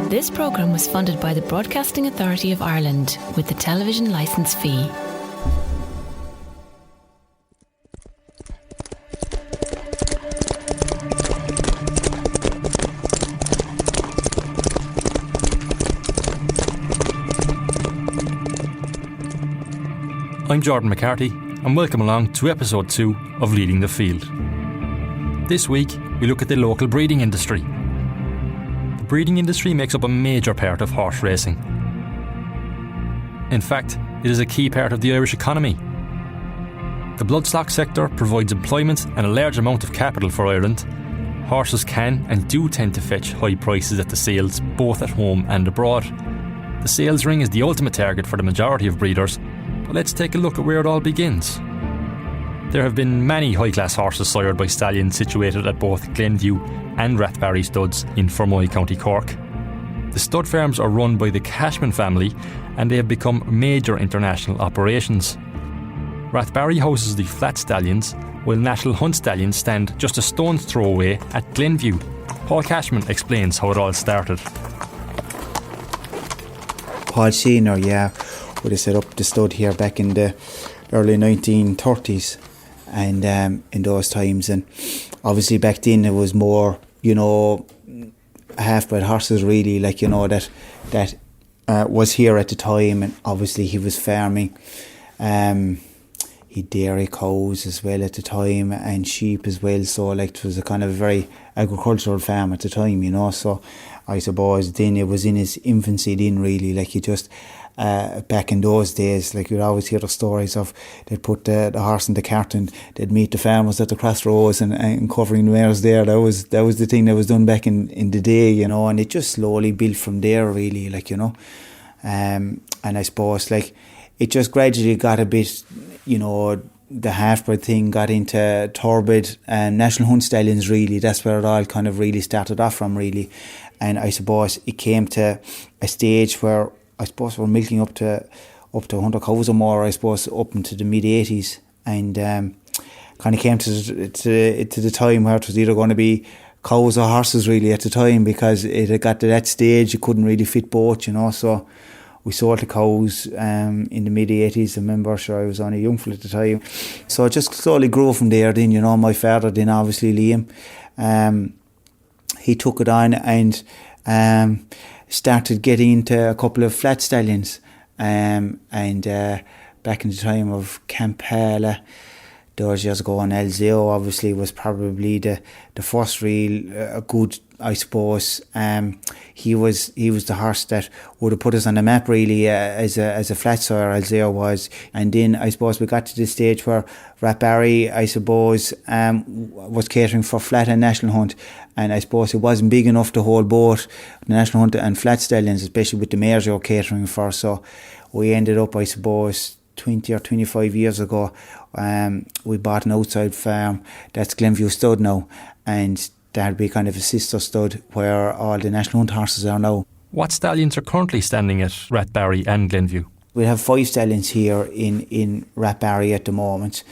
This programme was funded by the Broadcasting Authority of Ireland with the television licence fee. I'm Jordan McCarthy and welcome along to episode 2 of Leading the Field. This week we look at the local breeding industry. The breeding industry makes up a major part of horse racing. In fact, it is a key part of the Irish economy. The bloodstock sector provides employment and a large amount of capital for Ireland. Horses can and do tend to fetch high prices at the sales, both at home and abroad. The sales ring is the ultimate target for the majority of breeders. But let's take a look at where it all begins. There have been many high-class horses sired by stallions situated at both Glenview and Rathbarry studs in Fermoy, County Cork. The stud farms are run by the Cashman family and they have become major international operations. Rathbarry houses the flat stallions, while National Hunt stallions stand just a stone's throw away at Glenview. Paul Cashman explains how it all started. Paul Senior, yeah, would have set up the stud here back in the early 1930s and in those times, and obviously back then it was more, half-bred horses really, that was here at the time, and obviously he was farming. He dairy cows as well at the time and sheep as well, so it was a kind of very agricultural farm at the time, so I suppose then it was in its infancy then really, you just back in those days, you'd always hear the stories of they'd put the horse in the cart and they'd meet the farmers at the crossroads and covering the mares there. That was the thing that was done back in the day, and it just slowly built from there really, and I suppose it just gradually got a bit, the half-bred thing got into thoroughbred and National Hunt stallions really. That's where it all kind of really started off from really, and I suppose it came to a stage where I suppose we're milking up to 100 cows or more, I suppose, up into the mid-80s, and kind of came to the time where it was either going to be cows or horses really at the time, because it had got to that stage you couldn't really fit both, so we sold the cows in the mid-80s. I remember, I was only a young fella at the time, so it just slowly grew from there then, my father then obviously Liam, he took it on and started getting into a couple of flat stallions, and back in the time of Kampala, those years ago, and Elzeo obviously was probably the first real good, I suppose. He was the horse that would have put us on the map really as a flat sire, Elzeo was. And then I suppose we got to the stage where Rathbarry, I suppose, was catering for flat and National Hunt, and I suppose it wasn't big enough to hold both the National Hunt and flat stallions, especially with the mares you were catering for. So we ended up, I suppose, 20 or 25 years ago, we bought an outside farm that's Glenview stud now, and that'd be kind of a sister stud where all the National Hunt horses are now. What stallions are currently standing at Rathbarry and Glenview? We have 5 stallions here in Rathbarry at the moment.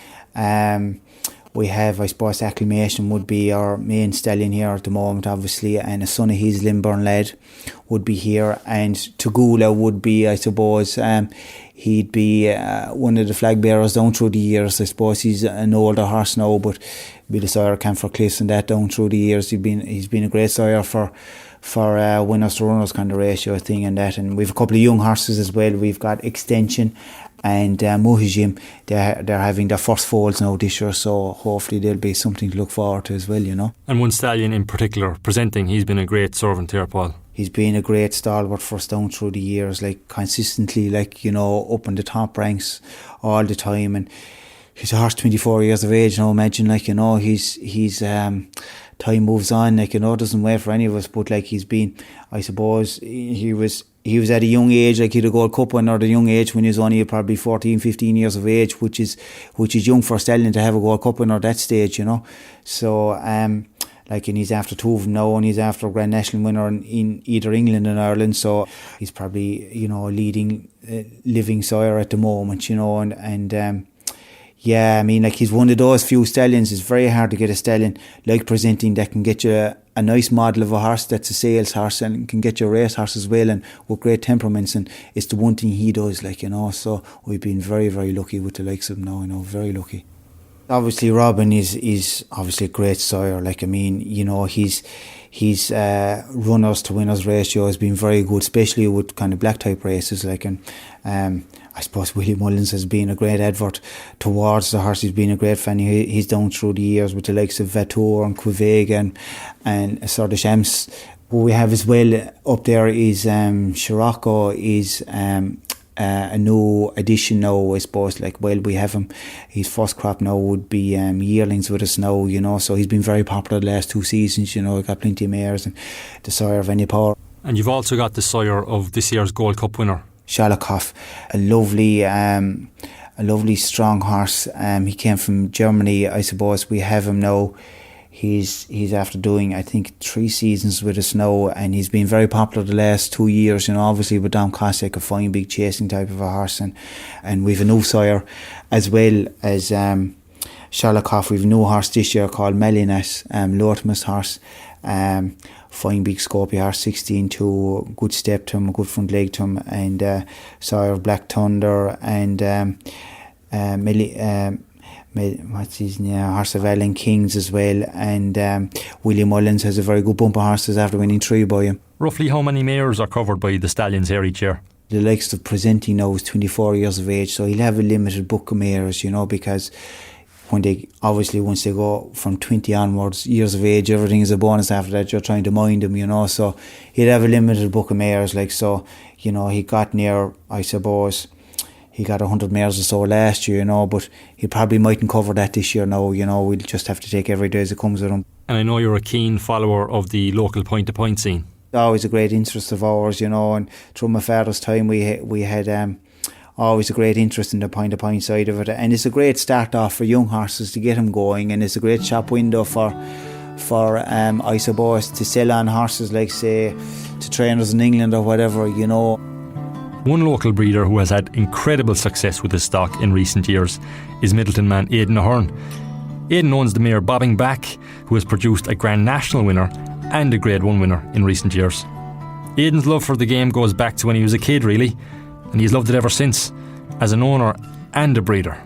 We have, I suppose, Acclamation would be our main stallion here at the moment, obviously, and a son of his, Limburn lad, would be here, and Tagula would be, I suppose, he'd be one of the flag bearers down through the years. I suppose he's an older horse now, but be the sire Camphor Cliffs and that down through the years. He's been a great sire for winners to runners kind of ratio thing and that. And we've a couple of young horses as well. We've got Extension and Muhijim. They're having their first foals now this year, so hopefully there'll be something to look forward to as well, And one stallion in particular presenting, he's been a great servant here, Paul. He's been a great stalwart for us down through the years, consistently, up in the top ranks all the time. And he's a horse 24 years of age now, imagine, he's time moves on, doesn't wait for any of us, but he's been, I suppose, he was at a young age, he'd a Gold Cup winner at a young age when he was only probably 14, 15 years of age, which is young for a stallion to have a Gold Cup winner at that stage, So, and he's after 2 of them now, and he's after a Grand National winner in either England and Ireland, so he's probably, leading living sire at the moment, and Yeah, I mean, like, he's one of those few stallions. It's very hard to get a stallion like Presenting that can get you a nice model of a horse that's a sales horse and can get you a race horse as well, and with great temperaments. And it's the one thing he does, like, you know. So we've been very, very lucky with the likes of him now, you know, very lucky. Obviously, Robin is obviously a great sire. Like, I mean, you know, he's runners to winners ratio has been very good, especially with kind of black type races. Like, and I suppose Willie Mullins has been a great advert towards the horse. He's been a great fan. He's down through the years with the likes of Vatour and Quivega and Sir de Shams. What we have as well up there is Scirocco is a new addition now, I suppose. Like, well, we have him. His first crop now would be yearlings with us now, you know. So he's been very popular the last 2 seasons, you know. Got plenty of mares and the sire of Any Power. And you've also got the sire of this year's Gold Cup winner, Shalikoff, a lovely strong horse. He came from Germany, I suppose. We have him now. He's after doing, I think, 3 seasons with us now, and he's been very popular the last 2 years. You know, obviously with Dom Cossack, a fine big chasing type of a horse, and we've a new sire as well as Shalikoff. We've a new horse this year called Melinas, Lortimus horse. Fine big Scorpio horse, 16-2, good step to him, good front leg to him, and sire of Black Thunder, and what's his name, horse of Allen Kings as well, and William Mullins has a very good bump of horses after winning 3 by him. Roughly how many mares are covered by the stallions here each year? The likes of Presenting now is 24 years of age, so he'll have a limited book of mares, you know, because once they go from 20 onwards, years of age, everything is a bonus after that. You're trying to mind them, you know, so he'd have a limited book of mares, like, so, you know, he got near, I suppose, he got 100 mares or so last year, you know, but he probably mightn't cover that this year now, you know. We'll just have to take every day as it comes with him. And I know you're a keen follower of the local point-to-point scene. It's always a great interest of ours, you know, and through my father's time we had always a great interest in the point-to-point side of it, and it's a great start off for young horses to get them going, and it's a great shop window for I suppose to sell on horses, like, say, to trainers in England or whatever, you know. One local breeder who has had incredible success with his stock in recent years is Middleton man Aidan Ahern. Aidan owns the mare Bobbing Back, who has produced a Grand National winner and a Grade 1 winner in recent years. Aidan's love for the game goes back to when he was a kid, really, and he's loved it ever since, as an owner and a breeder.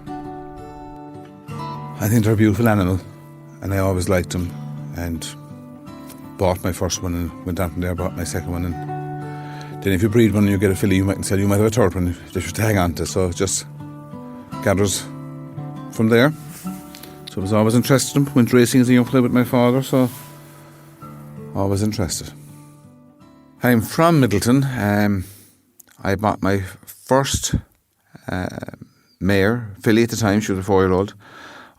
I think they're a beautiful animal, and I always liked them, and bought my first one and went down from there, bought my second one, and then if you breed one and you get a filly, you might have a third one that you hang on to, so it just gathers from there. So I was always interested in them. Went racing as a young player with my father, so always interested. I'm from Middleton. I bought my first mare, filly at the time, she was a 4-year-old,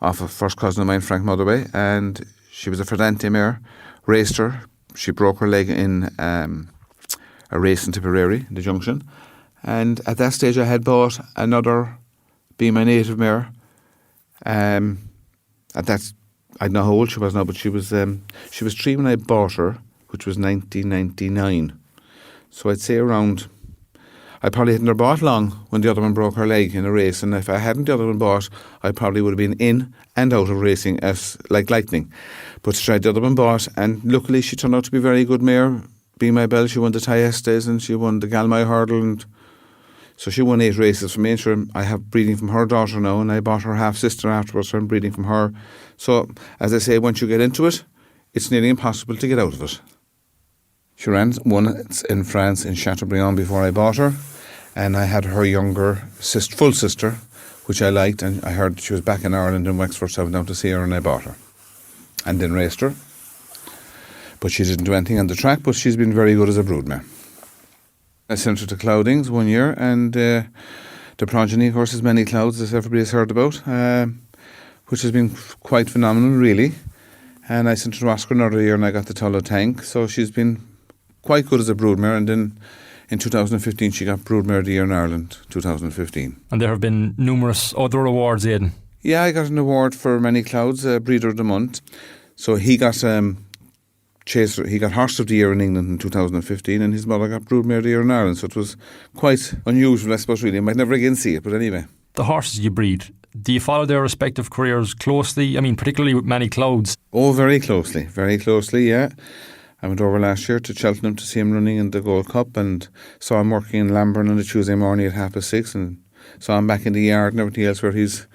off a first cousin of mine, Frank Motherway, and she was a Ferdante mare. Raced her. She broke her leg in a race in Tipperary, the Junction, and at that stage I had bought another, being my native mare. At that, I don't know how old she was now, but she was 3 when I bought her, which was 1999. So I'd say around, I probably hadn't bought long when the other one broke her leg in a race, and if I hadn't the other one bought, I probably would have been in and out of racing as like lightning. But she tried the other one bought, and luckily she turned out to be a very good mare. Being my bell, she won the Tayestes and she won the Galmay Hurdle, and so she won 8 races for me. And sure, I have breeding from her daughter now, and I bought her half sister afterwards, so I'm breeding from her. So as I say, once you get into it, it's nearly impossible to get out of it. She ran one in France in Chateaubriand before I bought her, and I had her younger sister, full sister, which I liked, and I heard she was back in Ireland in Wexford, so I went down to see her and I bought her and then raced her. But she didn't do anything on the track, but she's been very good as a broodmare. I sent her to Cloudings one year, and the progeny, of course, is Many Clouds, as everybody's heard about, which has been quite phenomenal, really. And I sent her to Oscar another year, and I got the Tullow Tank. So she's been quite good as a broodmare, and then in 2015 she got Broodmare of the Year in Ireland, 2015. And there have been numerous other awards, Aidan. Yeah, I got an award for Many Clouds, Breeder of the Month. So he got he got Horse of the Year in England in 2015, and his mother got Broodmare of the Year in Ireland. So it was quite unusual, I suppose, really. I might never again see it, but anyway. The horses you breed, Do you follow their respective careers closely? I mean, particularly with Manny Clouds. Oh, very closely, yeah. I went over last year to Cheltenham to see him running in the Gold Cup and saw him working in Lamburn on a Tuesday morning at 6:30 and saw him back in the yard and everything else where he's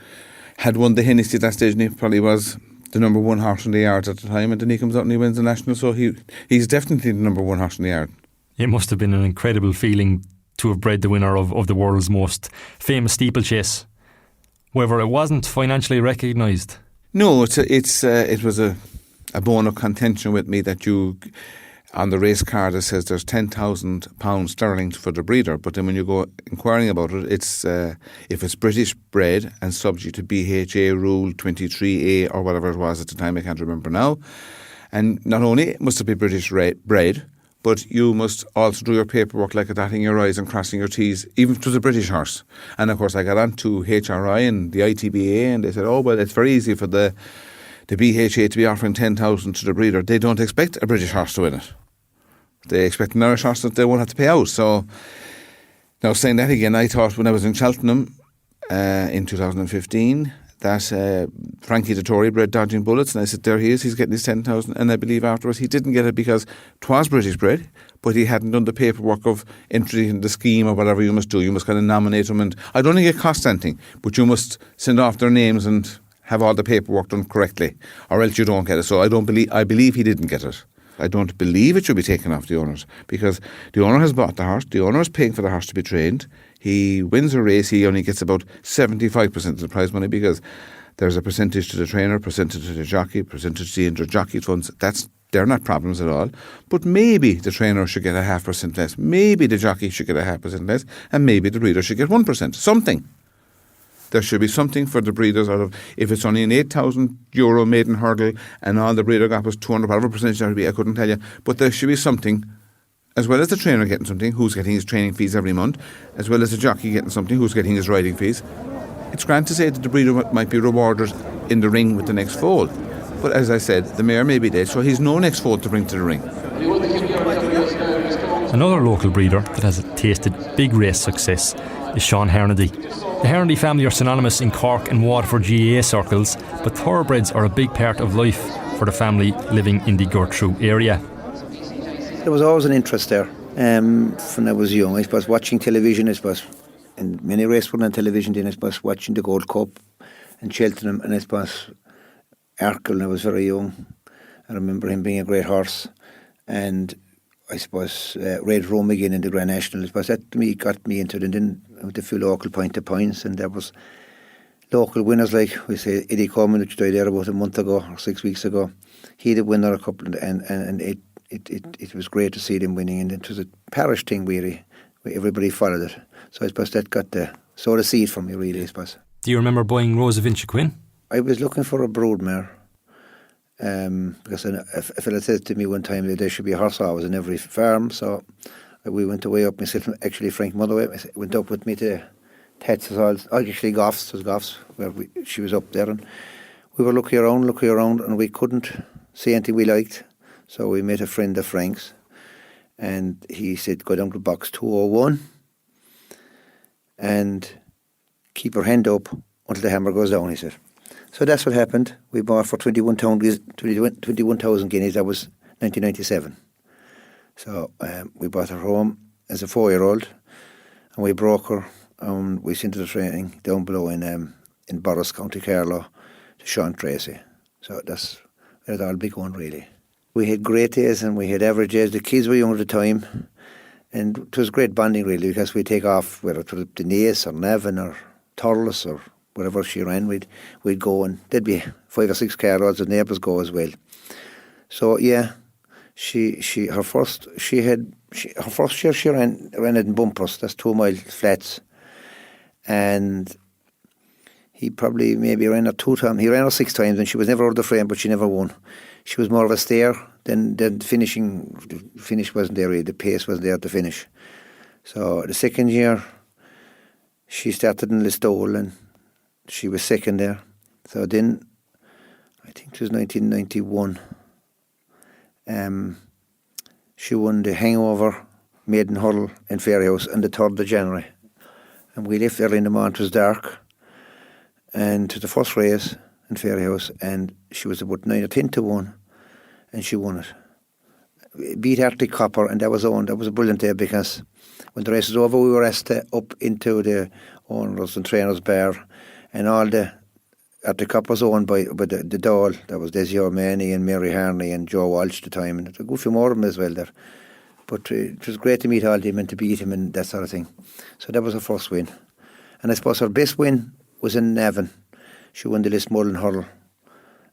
had won the Hennessy at that stage and he probably was the number one horse in the yard at the time, and then he comes out and he wins the National, so he's definitely the number one horse in the yard. It must have been an incredible feeling to have bred the winner of the world's most famous steeplechase. However, it wasn't financially recognised. No, it was a bone of contention with me that you, on the race card it says there's £10,000 sterling for the breeder, but then when you go inquiring about it, it's if it's British bred and subject to BHA rule 23A or whatever it was at the time, I can't remember now, and not only must it be British bred, but you must also do your paperwork like dotting your I's and crossing your T's, even if it was a British horse. And of course I got on to HRI and the ITBA and they said, oh well, it's very easy for the BHA to be offering 10,000 to the breeder. They don't expect a British horse to win it. They expect an Irish horse that they won't have to pay out. So, now saying that again, I thought when I was in Cheltenham in 2015 that Frankie the Tory bred Dodging Bullets, and I said, there he is, he's getting his 10,000, and I believe afterwards he didn't get it because 'twas British bred, but he hadn't done the paperwork of entry in the scheme or whatever you must do. You must kind of nominate them, and I don't think it costs anything, but you must send off their names and have all the paperwork done correctly, or else you don't get it. So I believe he didn't get it. I don't believe it should be taken off the owners, because the owner has bought the horse, the owner is paying for the horse to be trained. He wins a race, he only gets about 75% of the prize money, because there's a percentage to the trainer, percentage to the jockey, percentage to the inter-jockey funds. They're not problems at all. But maybe the trainer should get 0.5% less, maybe the jockey should get 0.5% less, and maybe the breeder should get 1%, something. There should be something for the breeders out of, if it's only an €8,000 maiden hurdle and all the breeder got was 200, whatever percentage that would be, I couldn't tell you. But there should be something, as well as the trainer getting something, who's getting his training fees every month, as well as the jockey getting something, who's getting his riding fees. It's grand to say that the breeder might be rewarded in the ring with the next foal. But as I said, the mare may be dead, so he's no next foal to bring to the ring. Another local breeder that has tasted big race success is Sean Hernady. The Hernady family are synonymous in Cork and Waterford GAA circles, but thoroughbreds are a big part of life for the family living in the Gertrude area. There was always an interest there when I was young. I suppose watching television, I suppose, and many races were on television then, I suppose watching the Gold Cup and Cheltenham, and I suppose Arkle when I was very young. I remember him being a great horse, and I suppose Red Rome again in the Grand National. I suppose that to me got me into it, and then with a few local points, and there was local winners like we say Eddie Coleman, which died there about a month ago or 6 weeks ago. He did win a couple, and it was great to see them winning, and it was a parish thing really, where everybody followed it. So I suppose that got the seed for me really, I suppose. Do you remember buying Rose of Inchiquin? I was looking for a broodmare. Because a fella said to me one time that there should be a horse always in every farm, so we went away up, myself and actually Frank Motherway went up with me to Tat's actually Goff's, where she was up there, and we were looking around and we couldn't see anything we liked, so we met a friend of Frank's and he said go down to box 201 and keep your hand up until the hammer goes down, he said. So that's what happened. We bought for 21,000 guineas. That was 1997. So we bought her home as a 4-year-old, and we broke her, and we sent her to training down below in Borris, County Carlow, to Sean Tracy. So that's all big one really. We had great days and we had average days. The kids were young at the time, and it was great bonding really, because we take off whether it was the Naas or Navan or Thurles or wherever she ran, we'd go, and there'd be 5 or 6 car roads, and neighbours go as well. So yeah, her first year she ran it in bumpers. That's 2 mile flats, and he probably maybe ran her 2 times. He ran her 6 times, and she was never out of the frame, but she never won. She was more of a stayer than the finishing. The finish wasn't there really. The pace wasn't there to finish. So the second year, she started in Listowel, and she was second there. So then, I think it was 1991, she won the Hangover Maiden Hurdle in Fairyhouse on the 3rd of January. And we left early in the morning, it was dark. and to the first race in Fairyhouse, and she was about 9 or 10 to 1, and she won it. Beat Arctic Copper, and that was a brilliant day, because when the race was over, we were asked up into the owners and trainers bar, and all the Arctic Copper was owned by the Dáil. That was Desi O'Mahony and Mary Harney and Joe Walsh at the time, and a good few more of them as well there. But it was great to meet all of them and to beat him and that sort of thing. So that was her first win. And I suppose her best win was in Navan. She won the Lismullen Hurl,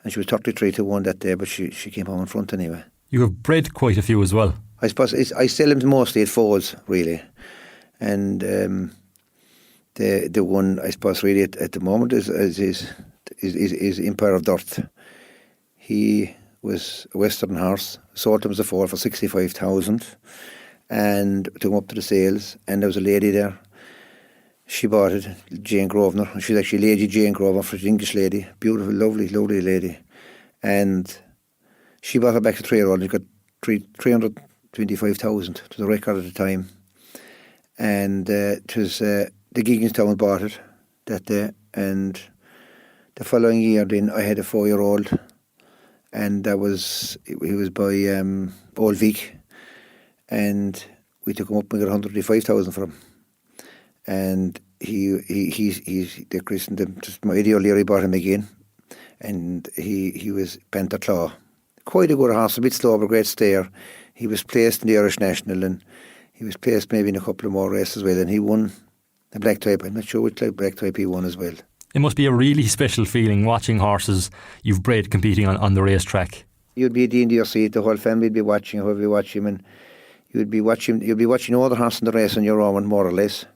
and she was 33 to 1 that day, but she came home in front anyway. You have bred quite a few as well. I suppose I sell them mostly at foals, really. And the one, I suppose, really at the moment is Empire of Dirt. He was a Western horse, sold him as a foal for 65,000, and took him up to the sales, and there was a lady there. She bought it, Jane Grosvenor. She's actually Lady Jane Grosvenor, for an English lady, beautiful, lovely lady. And she bought her back to 3-year-old, and she got 325,000 to the record at the time. And it was the Gigginstown bought it that day, and the following year then I had a 4-year-old, and he was by Old Vic, and we took him up and got 105,000 for him. And they christened him, just my Eddie O'Leary bought him again, and he was Panther Claw. Quite a good horse, a bit slow, but great stayer. He was placed in the Irish National, and he was placed maybe in a couple of more races as well, and he won the black type. I'm not sure which black type he won as well. It must be a really special feeling watching horses you've bred competing on the racetrack. You'd be at the end of your seat, the whole family would be watching, whoever you watch him, and you'd be watching all the horses in the race on your own, more or less.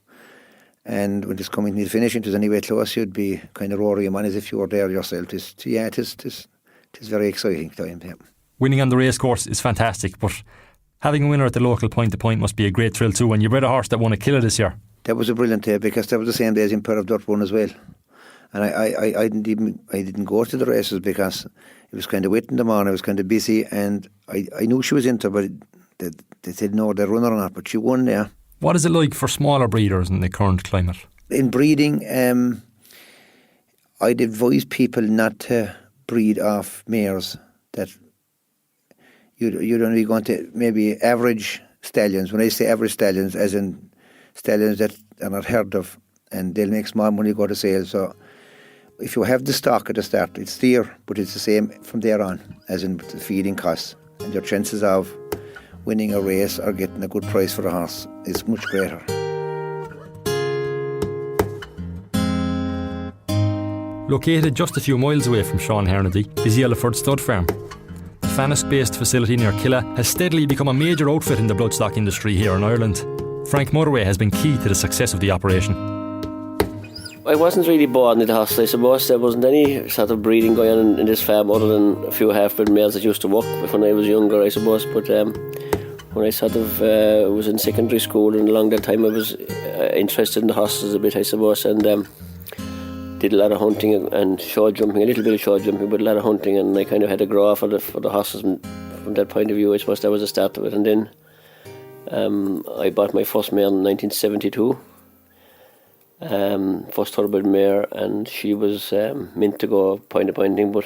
And when it's coming to the finish, and it was anywhere close, you'd be kind of roaring him on as if you were there yourself. It is very exciting time. Yeah. Winning on the racecourse is fantastic, but having a winner at the local point-to-point must be a great thrill too. And you bred a horse that won a killer this year. That was a brilliant day, because that was the same day as Empire of Dirt won as well. And I didn't go to the races because it was kind of wet in the morning. I was kind of busy, and I knew she was into, but they said no, they're running or not. But she won there. What is it like for smaller breeders in the current climate? In breeding, I'd advise people not to breed off mares that you'd only be going to maybe average stallions. When I say average stallions, as in stallions that are not heard of, and they'll make small money go to sale. So if you have the stock at the start, it's there, but it's the same from there on, as in the feeding costs, and your chances of winning a race or getting a good price for the horse is much greater. Located just a few miles away from Sean Hernady is Yellowford Stud Farm. The Fannisk-based facility near Killa has steadily become a major outfit in the bloodstock industry here in Ireland. Frank Motorway has been key to the success of the operation. I wasn't really born in the house, I suppose. There wasn't any sort of breeding going on in this farm other than a few half-bred males that used to work when I was younger, I suppose. But when I sort of was in secondary school, and along that time I was interested in the horses a bit, I suppose, and did a lot of hunting and show jumping, a little bit of show jumping, but a lot of hunting, and I kind of had a grow for the horses from that point of view. I suppose that was the start of it. And then I bought my first mare in 1972, first thoroughbred mare, and she was meant to go point-to-pointing, but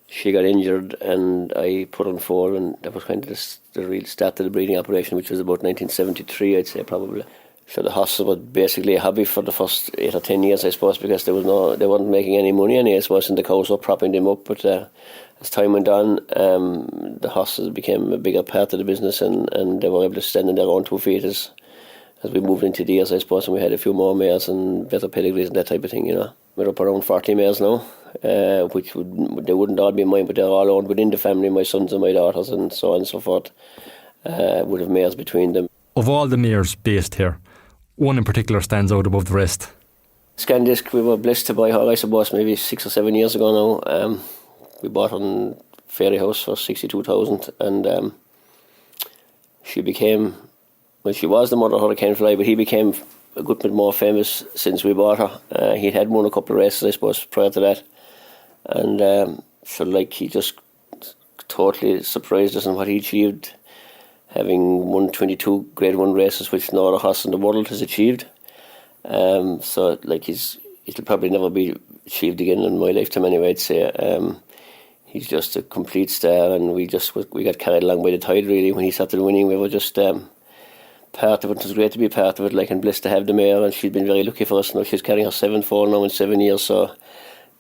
she got injured, and I put on foal, and that was kind of the real start of the breeding operation, which was about 1973, I'd say, probably. So the horses were basically a hobby for the first 8 or 10 years, I suppose, because they weren't making any money, I suppose, and the cows were propping them up. But as time went on, the horses became a bigger part of the business, and they were able to stand on their own 2 feet as we moved into the years, I suppose, and we had a few more mares and better pedigrees and that type of thing, you know. We're up around 40 mares now, which they wouldn't all be mine, but they're all owned within the family, my sons and my daughters and so on and so forth, would have mares between them. Of all the mares based here, one in particular stands out above the rest. Scandisk, we were blessed to buy her, I suppose, maybe 6 or 7 years ago now. We bought her in Fairyhouse for 62,000, and she became, well, she was the mother of Hurricane Fly, but he became a good bit more famous since we bought her. He'd had won a couple of races, I suppose, prior to that, and so like he just totally surprised us in what he achieved, having won 22 Grade 1 races, which no other horse in the world has achieved. So like he's it'll probably never be achieved again in my lifetime anyway, I'd say. He's just a complete star, and we got carried along by the tide really. When he started winning, we were just part of it. It was great to be part of it, like, and blessed to have the Maher, and she's been very lucky for us. Now she's carrying her 7-4 now in 7 years, so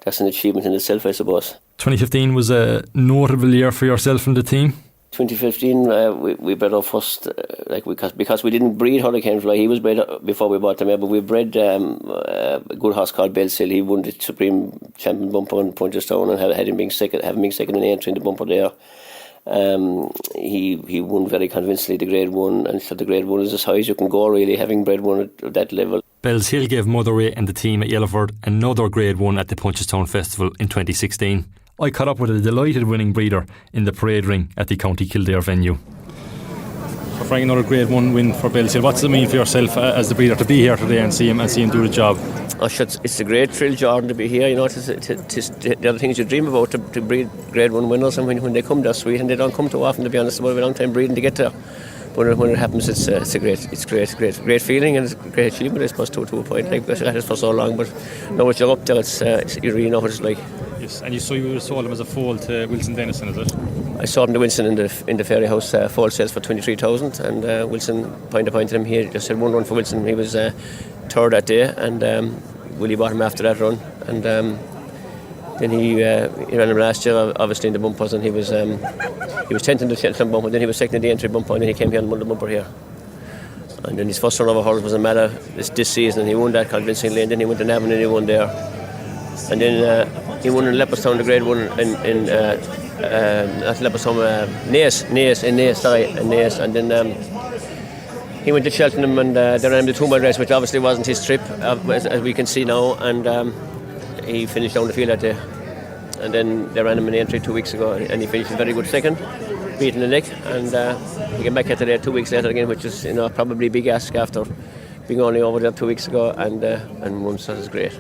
that's an achievement in itself, I suppose. 2015 was a notable year for yourself and the team. 2015, we bred our first, because we didn't breed Hurricane Fly. He was bred before we bought the Maher, but we bred a good horse called Belsill. He won the Supreme Champion bumper in Punchestown and had him being second in the entry in the bumper there. He won very convincingly the Grade 1, and so the Grade 1 is as high as you can go really, having bred one at that level. Belsill gave Motherway and the team at Youghal another Grade 1 at the Punchestown Festival in 2016. I caught up with a delighted winning breeder in the parade ring at the County Kildare venue. So Frank, another Grade 1 win for Belsill. What does it mean for yourself as the breeder to be here today and see him do the job? Oh, it's a great thrill, Jordan, to be here. You know, it's the other things you dream about, to breed Grade 1 winners, and when they come, they're sweet, and they don't come too often, to be honest. It's about a long time breeding to get there. But when it happens, it's a great feeling, and it's a great achievement, I suppose, to a point. Like, because I had it for so long, but now that you're up there, you really know what it's like. Yes, and you sold him as a foal to Wilson Dennison, is it? I sold him to Wilson in the Ferry House foal sales for 23,000, and Wilson appointed him. He just had one run for Wilson. He was third that day, and Willie bought him after that run, and then he ran him last year, obviously in the bumpers, and he was 10th in the Cheltenham bumper, then he was second in the entry bumper, and then he came here and won the bumper here. And then his first run over hurdles was a Maher this season, and he won that convincingly, and then he went to Navan and he won there. And then he won in Leopardstown, the Grade 1 in Leopardstown, Naas, and then he went to Cheltenham, and they ran him the 2 mile race, which obviously wasn't his trip, as we can see now, and he finished down the field that day. And then they ran him in the entry 2 weeks ago, and he finished a very good second, beating the neck, and he came back here today 2 weeks later again, which is probably a big ask after being only over there 2 weeks ago, and won, so that's great.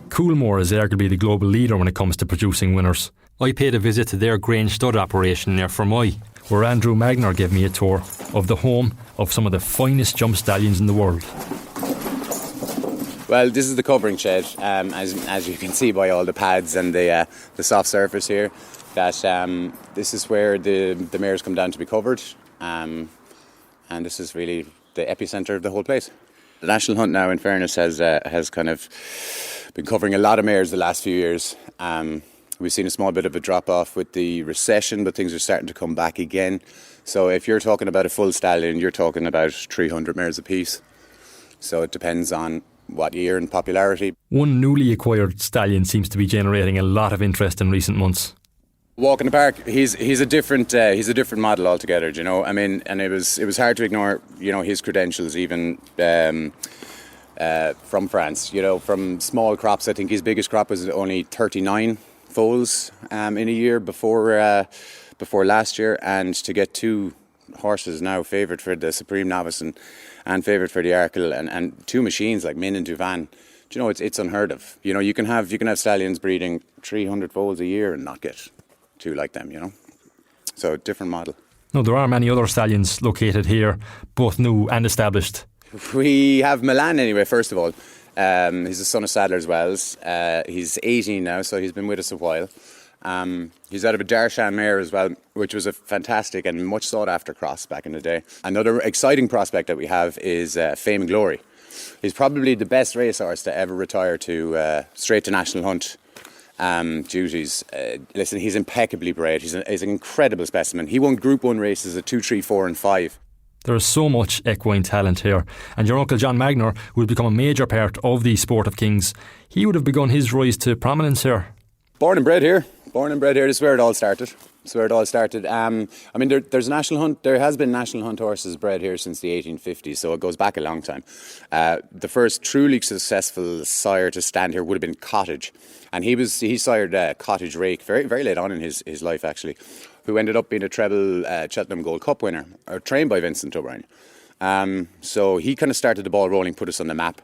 Coolmore is arguably the global leader when it comes to producing winners. I paid a visit to their Grange stud operation near Fermoy, where Andrew Magner gave me a tour of the home of some of the finest jump stallions in the world. Well, this is the covering shed, as you can see by all the pads and the soft surface here, that this is where the mares come down to be covered, and this is really the epicentre of the whole place. The National Hunt now, in fairness, has kind of been covering a lot of mares the last few years. We've seen a small bit of a drop-off with the recession, but things are starting to come back again. So if you're talking about a full stallion, you're talking about 300 mares apiece. So it depends on what year and popularity. One newly acquired stallion seems to be generating a lot of interest in recent months. Walk in the Park, he's a different model altogether, you know. I mean, and it was hard to ignore, you know, his credentials even from France, you know, from small crops. I think his biggest crop was only 39 foals in a year before last year, and to get 2 horses now favoured for the Supreme Novice and favoured for the Arkle, and 2 machines like Min and Duvan, you know, it's unheard of. You know, you can have stallions breeding 300 foals a year and not get 2 like them, you know. So different model. No, there are many other stallions located here, both new and established. We have Milan anyway, first of all. He's the son of Sadler's Wells. He's 18 now, so he's been with us a while. He's out of a Darshan mare as well, which was a fantastic and much sought after cross back in the day. Another exciting prospect that we have is Fame and Glory. He's probably the best racehorse to ever retire to straight to National Hunt duties. Listen, he's impeccably bred. He's an incredible specimen. He won Group 1 races at 2, 3, 4 and 5. There is so much equine talent here, and your uncle John Magner, who will become a major part of the Sport of Kings, he would have begun his rise to prominence here. Born and bred here. This is where it all started. I mean, there's National Hunt. There has been National Hunt horses bred here since the 1850s, so it goes back a long time. The first truly successful sire to stand here would have been Cottage, and he sired Cottage Rake very, very late on in his life, actually, who ended up being a treble Cheltenham Gold Cup winner, or trained by Vincent O'Brien. So he kind of started the ball rolling, put us on the map.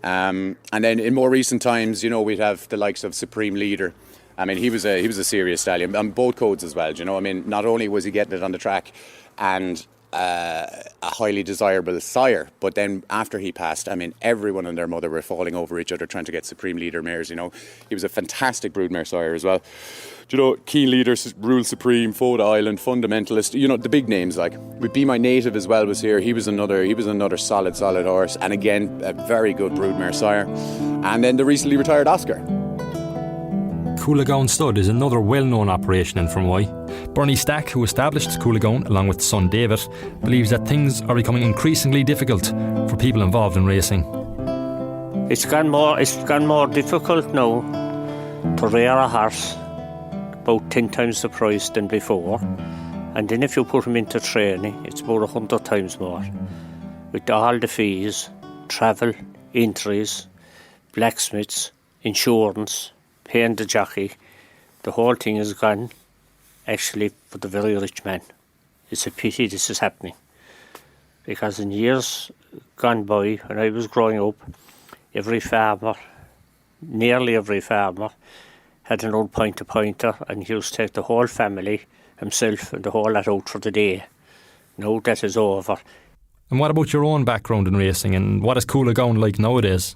And then in more recent times, you know, we'd have the likes of Supreme Leader. I mean, he was a serious stallion on both codes as well. You know, I mean, not only was he getting it on the track and a highly desirable sire. But then after he passed, I mean, everyone and their mother were falling over each other trying to get Supreme Leader mares, you know. He was a fantastic broodmare sire as well. You know, Keen Leader, Rule Supreme, Foda Island, Fundamentalist, you know, the big names like. With Be My Native as well was here. He was another solid horse. And again, a very good broodmare sire. And then the recently retired Oscar. Coolagown Stud is another well-known operation in Fermoy. Bernie Stack, who established Coolagown along with son David, believes that things are becoming increasingly difficult for people involved in racing. It's gone more difficult now to rear a horse, about 10 times the price than before. And then if you put him into training, it's about 100 times more. With all the fees, travel, entries, blacksmiths, insurance, paying the jockey, the whole thing is gone actually for the very rich man. It's a pity this is happening. Because in years gone by, when I was growing up, nearly every farmer, had an old pointer, and he used to take the whole family, himself and the whole lot out for the day. Now that is over. And what about your own background in racing, and what is Coolagown like nowadays?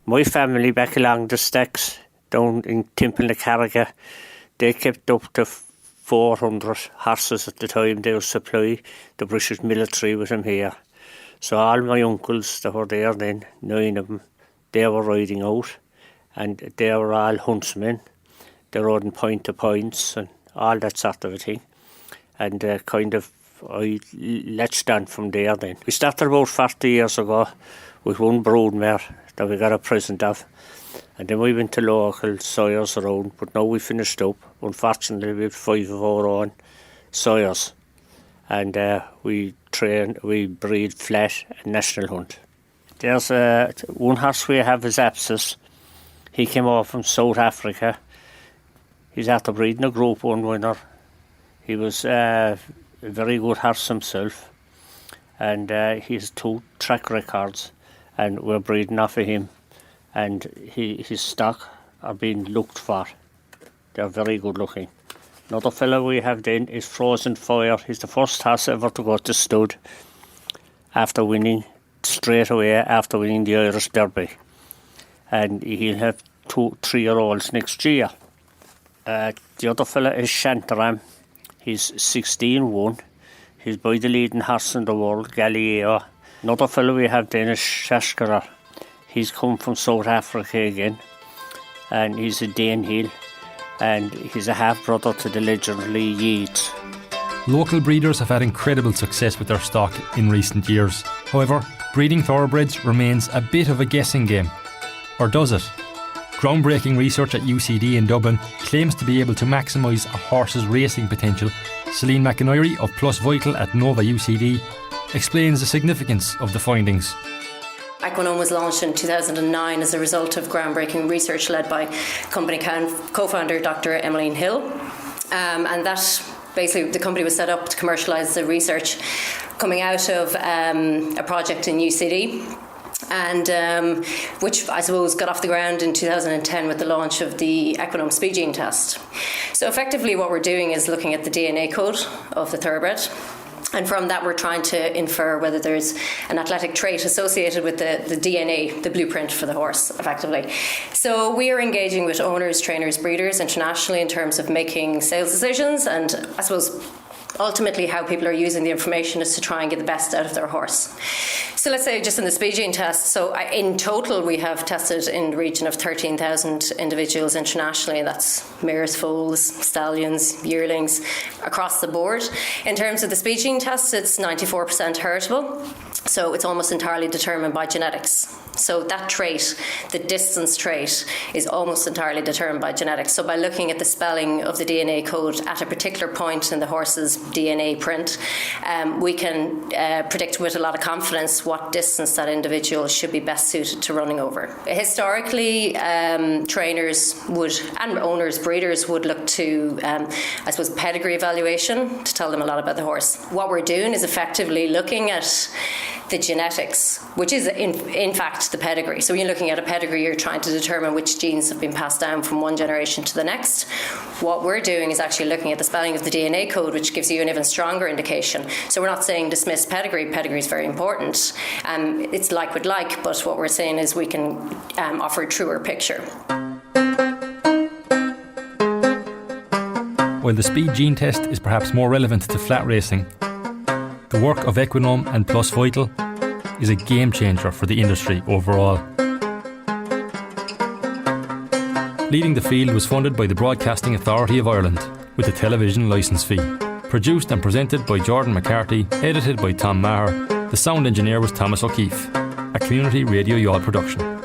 My family back along the stacks, down in Timple-na-Carriga, they kept up to 400 horses at the time. They would supply the British military with them here. So all my uncles that were there then, 9 of them, they were riding out, and they were all huntsmen. They rode in point-to-points and all that sort of a thing. And I latched on from there then. We started about 40 years ago with one broodmare that we got a present of. And then we went to local sires around, but now we finished up. Unfortunately, we have 5 of our own sires. And we breed flat and national hunt. There's one horse we have is Abscess. He came off from South Africa. He's after breeding a Group 1 winner. He was a very good horse himself. And he has 2 track records. And we're breeding off of him. And his stock are being looked for. They're very good looking. Another fellow we have then is Frozen Fire. He's the first horse ever to go to stud straight away after winning the Irish Derby. And he'll have 2 3-year-olds next year. The other fella is Shantaram. He's 16-1. He's by the leading horse in the world, Galileo. Another fellow we have then is Shashkara. He's come from South Africa again, and he's a Danehill, and he's a half-brother to the legendary Yeats. Local breeders have had incredible success with their stock in recent years. However, breeding thoroughbreds remains a bit of a guessing game. Or does it? Groundbreaking research at UCD in Dublin claims to be able to maximise a horse's racing potential. Celine McIntyre of Plus Vital at Nova UCD explains the significance of the findings. Equinome was launched in 2009 as a result of groundbreaking research led by company co-founder Dr. Emmeline Hill. And that basically the company was set up to commercialise the research coming out of a project in UCD, and which I suppose got off the ground in 2010 with the launch of the Equinome speed gene test. So effectively what we're doing is looking at the DNA code of the thoroughbred. And from that, we're trying to infer whether there's an athletic trait associated with the DNA, the blueprint for the horse, effectively. So we are engaging with owners, trainers, breeders internationally in terms of making sales decisions. And I suppose ultimately how people are using the information is to try and get the best out of their horse. So let's say just in the speed gene test, so in total we have tested in the region of 13,000 individuals internationally. That's mares, foals, stallions, yearlings, across the board. In terms of the speed gene test, it's 94% heritable. So it's almost entirely determined by genetics. So that trait, the distance trait, is almost entirely determined by genetics. So by looking at the spelling of the DNA code at a particular point in the horse's DNA print, we can predict with a lot of confidence what distance that individual should be best suited to running over. Historically, trainers would, and owners, breeders would look to, I suppose, pedigree evaluation to tell them a lot about the horse. What we're doing is effectively looking at the genetics, which is in fact the pedigree. So when you're looking at a pedigree, you're trying to determine which genes have been passed down from one generation to the next. What we're doing is actually looking at the spelling of the DNA code, which gives you an even stronger indication. So we're not saying dismiss pedigree. Pedigree is very important. It's like with like, but what we're saying is we can offer a truer picture. While the speed gene test is perhaps more relevant to flat racing, the work of Equinome and Plus Vital is a game changer for the industry overall. Leading the Field was funded by the Broadcasting Authority of Ireland with a television licence fee. Produced and presented by Jordan McCarthy, edited by Tom Maher. The sound engineer was Thomas O'Keeffe, a Community Radio Youghal production.